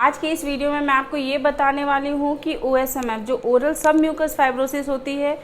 आज के इस वीडियो में मैं आपको ये बताने वाली हूँ कि OSMF जो ओरल सब म्यूकस फाइब्रोसिस होती है,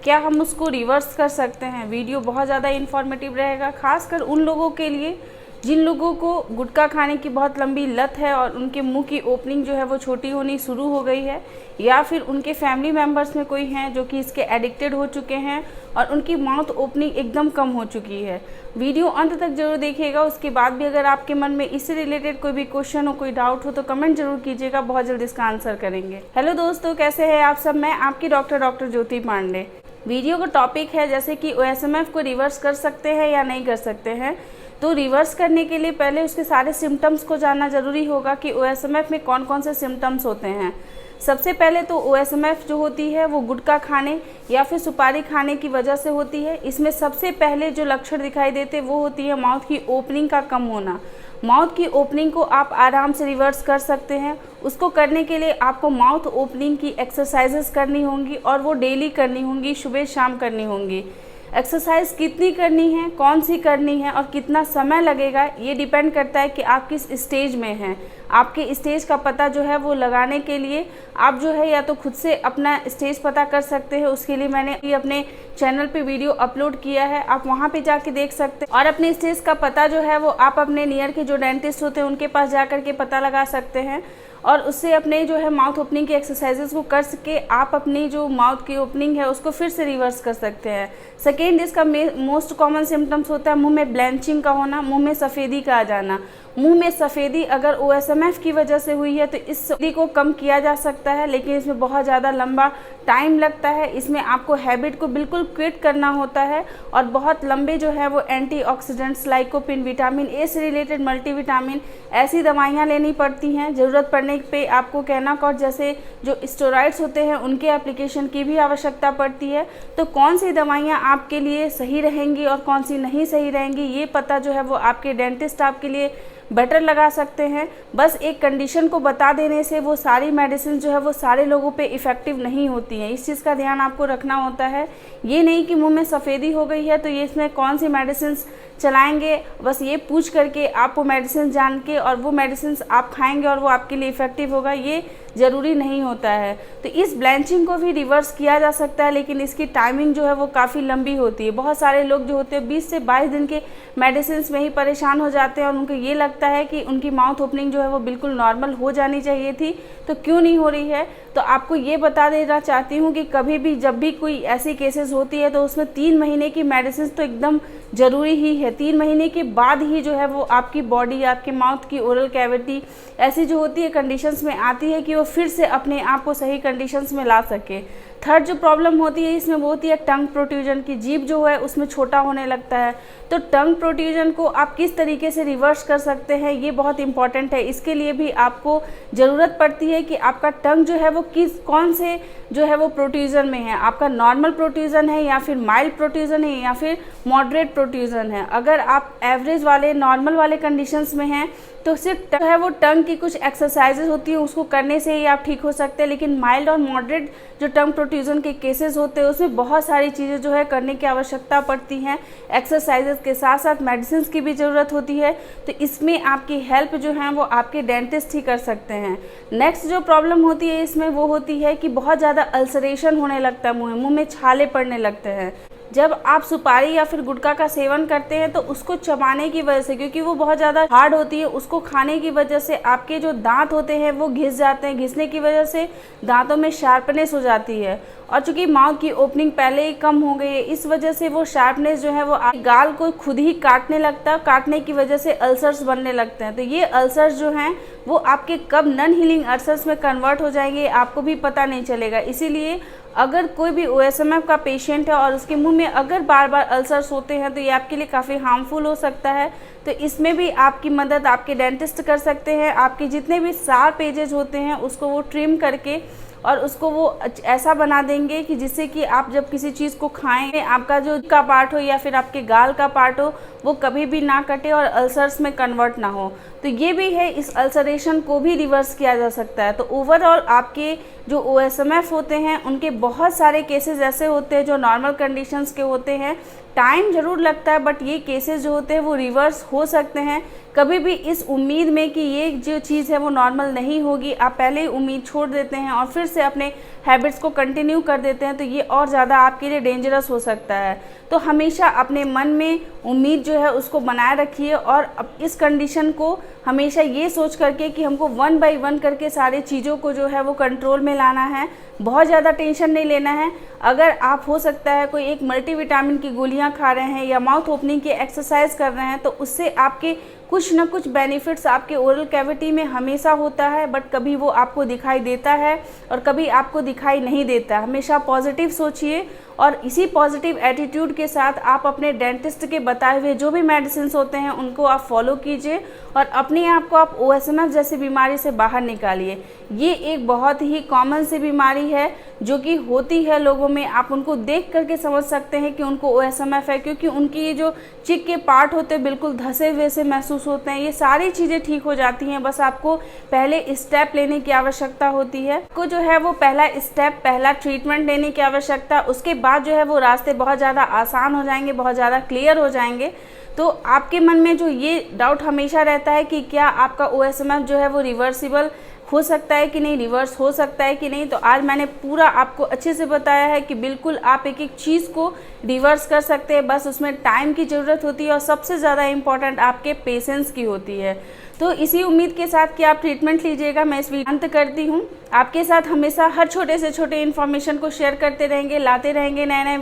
क्या हम उसको रिवर्स कर सकते हैं। वीडियो बहुत ज़्यादा इन्फॉर्मेटिव रहेगा, खासकर उन लोगों के लिए जिन लोगों को गुटखा खाने की बहुत लंबी लत है और उनके मुंह की ओपनिंग जो है वो छोटी होनी शुरू हो गई है, या फिर उनके फैमिली मेम्बर्स में कोई हैं जो कि इसके एडिक्टेड हो चुके हैं और उनकी माउथ ओपनिंग एकदम कम हो चुकी है। वीडियो अंत तक जरूर देखिएगा। उसके बाद भी अगर आपके मन में इससे रिलेटेड कोई भी क्वेश्चन हो, कोई डाउट हो तो कमेंट जरूर कीजिएगा, बहुत जल्द इसका आंसर करेंगे। हेलो दोस्तों, कैसे हैं आप सब। मैं आपकी डॉक्टर ज्योति पांडे। वीडियो का टॉपिक है जैसे कि OSMF को रिवर्स कर सकते हैं या नहीं कर सकते हैं। तो रिवर्स करने के लिए पहले उसके सारे सिम्टम्स को जानना ज़रूरी होगा कि OSMF में कौन कौन से सिम्टम्स होते हैं। सबसे पहले तो OSMF जो होती है वो गुटखा खाने या फिर सुपारी खाने की वजह से होती है। इसमें सबसे पहले जो लक्षण दिखाई देते वो होती है माउथ की ओपनिंग का कम होना। माउथ की ओपनिंग को आप आराम से रिवर्स कर सकते हैं। उसको करने के लिए आपको माउथ ओपनिंग की एक्सरसाइजेस करनी होंगी और वो डेली करनी होंगी, सुबह शाम करनी होंगी। एक्सरसाइज कितनी करनी है, कौन सी करनी है और कितना समय लगेगा, ये डिपेंड करता है कि आप किस स्टेज में हैं। आपके स्टेज का पता जो है वो लगाने के लिए आप जो है या तो खुद से अपना स्टेज पता कर सकते हैं। उसके लिए मैंने अपने चैनल पे वीडियो अपलोड किया है, आप वहाँ पे जाके देख सकते हैं। और अपने स्टेज का पता जो है वो आप अपने नियर के जो डेंटिस्ट होते हैं उनके पास जा कर के पता लगा सकते हैं और उससे अपने जो है माउथ ओपनिंग की एक्सरसाइजेस को कर सके आप अपनी जो माउथ की ओपनिंग है उसको फिर से रिवर्स कर सकते हैं। सेकेंड, इसका मोस्ट कॉमन सिम्टम्स होता है मुंह में ब्लैंचिंग का होना, मुंह में सफ़ेदी का आ जाना। मुंह में सफ़ेदी अगर OSMF की वजह से हुई है तो इस सफ़ेदी को कम किया जा सकता है, लेकिन इसमें बहुत ज़्यादा लंबा टाइम लगता है। इसमें आपको हैबिट को बिल्कुल क्विट करना होता है और बहुत लंबे जो है वो एंटीऑक्सीडेंट्स, लाइकोपिन, विटामिन ए से रिलेटेड मल्टीविटामिन ऐसी दवाइयाँ लेनी पड़ती हैं। ज़रूरत पड़ने पे आपको कैनाकॉर्ड जैसे जो स्टेरॉइड्स होते हैं उनके एप्लीकेशन की भी आवश्यकता पड़ती है। तो कौन सी दवाइयाँ आपके लिए सही रहेंगी और कौन सी नहीं सही रहेंगी, ये पता जो है वो आपके डेंटिस्ट आपके लिए बेटर लगा सकते हैं। बस एक कंडीशन को बता देने से वो सारी मेडिसिन जो है वो सारे लोगों पे इफ़ेक्टिव नहीं होती हैं। इस चीज़ का ध्यान आपको रखना होता है। ये नहीं कि मुंह में सफ़ेदी हो गई है तो ये इसमें कौन सी मेडिसिन चलाएंगे, बस ये पूछ करके आप वो मेडिसिन जान के और वो मेडिसिन आप खाएंगे और वो आपके लिए इफ़ेक्टिव होगा, ये ज़रूरी नहीं होता है। तो इस ब्लैंचिंग को भी रिवर्स किया जा सकता है, लेकिन इसकी टाइमिंग जो है वो काफ़ी लंबी होती है। बहुत सारे लोग जो होते हैं 20 से 22 दिन के मेडिसिन में ही परेशान हो जाते हैं और उनको ये लगता है कि उनकी माउथ ओपनिंग जो है वो बिल्कुल नॉर्मल हो जानी चाहिए थी, तो क्यों नहीं हो रही है। तो आपको ये बता देना चाहती हूँ कि कभी भी जब भी कोई ऐसी केसेस होती है तो उसमें 3 महीने की मेडिसिन तो एकदम ज़रूरी ही है। 3 महीने के बाद ही जो है वो आपकी बॉडी, आपके माउथ की ओरल कैविटी ऐसी जो होती है कंडीशंस में आती है कि वो फिर से अपने आप को सही कंडीशंस में ला सके। थर्ड जो प्रॉब्लम होती है इसमें वो होती है टंग प्रोट्रूजन की। जीभ जो है उसमें छोटा होने लगता है। तो टंग प्रोट्रूजन को आप किस तरीके से रिवर्स कर सकते हैं ये बहुत इंपॉर्टेंट है। इसके लिए भी आपको ज़रूरत पड़ती है कि आपका टंग जो है वो कौन से जो है वो प्रोट्रूजन में है। आपका नॉर्मल प्रोट्रूजन है या फिर माइल्ड प्रोट्रूजन है या फिर मॉडरेट प्रोट्रूजन है। अगर आप एवरेज वाले, नॉर्मल वाले कंडीशंस में हैं तो सिर्फ है वो टंग की कुछ एक्सरसाइजेज होती हैं उसको करने से ही आप ठीक हो सकते हैं। लेकिन माइल्ड और मॉडरेट जो टंग प्रोट्रूजन के केसेस होते हैं उसमें बहुत सारी चीज़ें जो है करने की आवश्यकता पड़ती हैं। एक्सरसाइजेज के साथ साथ मेडिसिन की भी ज़रूरत होती है। तो इसमें आपकी हेल्प जो है वो आपके डेंटिस्ट ही कर सकते हैं। नेक्स्ट जो प्रॉब्लम होती है इसमें वो होती है कि बहुत ज़्यादा अल्सरेशन होने लगता है, मुँह में छाले पड़ने लगते हैं। जब आप सुपारी या फिर गुटखा का सेवन करते हैं तो उसको चबाने की वजह से, क्योंकि वो बहुत ज़्यादा हार्ड होती है, उसको खाने की वजह से आपके जो दांत होते हैं वो घिस जाते हैं। घिसने की वजह से दांतों में शार्पनेस हो जाती है और चूंकि माउथ की ओपनिंग पहले ही कम हो गई है इस वजह से वो शार्पनेस जो है वो गाल को खुद ही काटने लगता है। काटने की वजह से अल्सर्स बनने लगते हैं। तो ये अल्सर्स जो हैं वो आपके कब नॉन हीलिंग अल्सर्स में कन्वर्ट हो जाएंगे आपको भी पता नहीं चलेगा। इसीलिए अगर कोई भी OSMF का पेशेंट है और उसके मुंह में अगर बार बार अल्सर्स होते हैं तो ये आपके लिए काफ़ी हार्मफुल हो सकता है। तो इसमें भी आपकी मदद आपके डेंटिस्ट कर सकते हैं। आपके जितने भी शार्प एजेस होते हैं उसको वो ट्रिम करके और उसको वो ऐसा बना देंगे कि जिससे कि आप जब किसी चीज़ को खाएं आपका जो का पार्ट हो या फिर आपके गाल का पार्ट हो वो कभी भी ना कटे और अल्सर्स में कन्वर्ट ना हो। तो ये भी है, इस अल्सरेशन को भी रिवर्स किया जा सकता है। तो ओवरऑल आपके जो OSMF होते हैं उनके बहुत सारे केसेस ऐसे होते हैं जो नॉर्मल कंडीशंस के होते हैं टाइम ज़रूर लगता है, बट ये केसेस जो होते हैं वो रिवर्स हो सकते हैं। कभी भी इस उम्मीद में कि ये जो चीज़ है वो नॉर्मल नहीं होगी, आप पहले ही उम्मीद छोड़ देते हैं और फिर से अपने हैबिट्स को कंटिन्यू कर देते हैं, तो ये और ज़्यादा आपके लिए डेंजरस हो सकता है। तो हमेशा अपने मन में उम्मीद जो है उसको बनाए रखिए और इस कंडीशन को हमेशा ये सोच करके कि हमको 1 बाय 1 करके सारी चीज़ों को जो है वो कंट्रोल में लाना है, बहुत ज़्यादा टेंशन नहीं लेना है। अगर आप हो सकता है कोई एक मल्टीविटामिन की गोलियां खा रहे हैं या माउथ ओपनिंग की एक्सरसाइज कर रहे हैं, तो उससे आपके कुछ ना कुछ बेनिफिट्स आपके ओरल कैविटी में हमेशा होता है, बट कभी वो आपको दिखाई देता है और कभी आपको दिखाई नहीं देता। हमेशा पॉजिटिव सोचिए और इसी पॉजिटिव एटीट्यूड के साथ आप अपने डेंटिस्ट के बताए हुए जो भी मेडिसिन होते हैं उनको आप फॉलो कीजिए और अपने आप को आप OSMF जैसी बीमारी से बाहर निकालिए। ये एक बहुत ही कॉमन सी बीमारी है जो कि होती है लोगों में, आप उनको देख करके समझ सकते हैं कि उनको OSMF है, क्योंकि उनकी ये जो चिक के पार्ट होते हैं बिल्कुल धसे हुए से महसूस होते हैं। ये सारी चीज़ें ठीक हो जाती हैं, बस आपको पहले स्टेप लेने की आवश्यकता होती है। आपको जो है वो पहला स्टेप, पहला ट्रीटमेंट लेने की आवश्यकता, उसके बाद जो है वो रास्ते बहुत ज़्यादा आसान हो जाएंगे, बहुत ज़्यादा क्लियर हो जाएंगे। तो आपके मन में जो ये डाउट हमेशा रहता है कि क्या आपका OSMF जो है वो रिवर्सिबल हो सकता है कि नहीं, रिवर्स हो सकता है कि नहीं, तो आज मैंने पूरा आपको अच्छे से बताया है कि बिल्कुल आप एक एक चीज़ को रिवर्स कर सकते हैं, बस उसमें टाइम की ज़रूरत होती है और सबसे ज़्यादा इम्पॉर्टेंट आपके पेशेंस की होती है। तो इसी उम्मीद के साथ कि आप ट्रीटमेंट लीजिएगा, मैं इस वीडियो अंत करती हूँ। आपके साथ हमेशा हर छोटे से छोटे इन्फॉर्मेशन को शेयर करते रहेंगे, लाते रहेंगे नए नए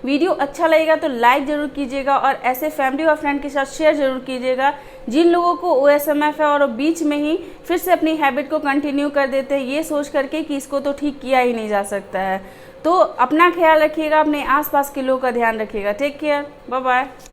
वीडियो अच्छा लगेगा तो लाइक ज़रूर कीजिएगा और ऐसे फैमिली और फ्रेंड के साथ शेयर ज़रूर कीजिएगा जिन लोगों को OSMF है और बीच में ही फिर से अपनी हैबिट को कंटिन्यू कर देते हैं ये सोच करके कि इसको तो ठीक किया ही नहीं जा सकता है। तो अपना ख्याल रखिएगा, अपने आसपास के लोगों का ध्यान रखिएगा। Take care, bye bye.